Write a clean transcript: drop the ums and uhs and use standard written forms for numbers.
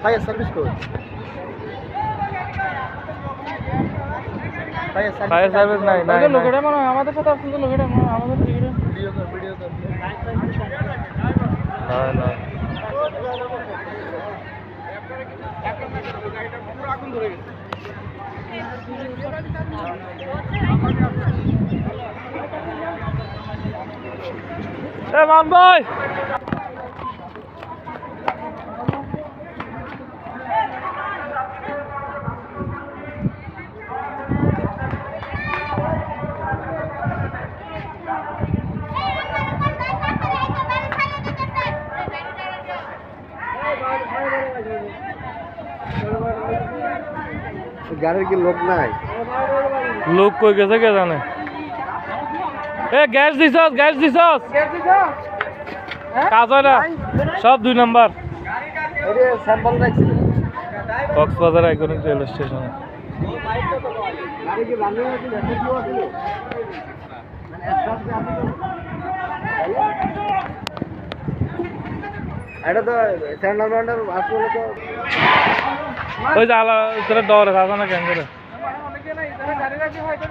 fire service code fire service নাই নাই লোকেটা মনে হয় আমাদের সাথে আসলে লোকেটা আমাদের ভিডিও কর না না এ মান ভাই গাড়ির কি লোক নাই লোক কই গেছে কে জানে এ গ্যাস দিছস কাজ হয় না সব 2 নাম্বার ওরে স্যাম্পল রাখছিল কক্সবাজার আইকনিক রেল স্টেশনে গাড়ি কি রানিং আছে না কি আছে মানে একসাথে এটা তো স্যান্ডার ব্যান্ডার আসলে তো ওই যে আলা তোরা ডর আছে না কেন করে অনেকে না ইধারে গাড়ি রাখি হয়তো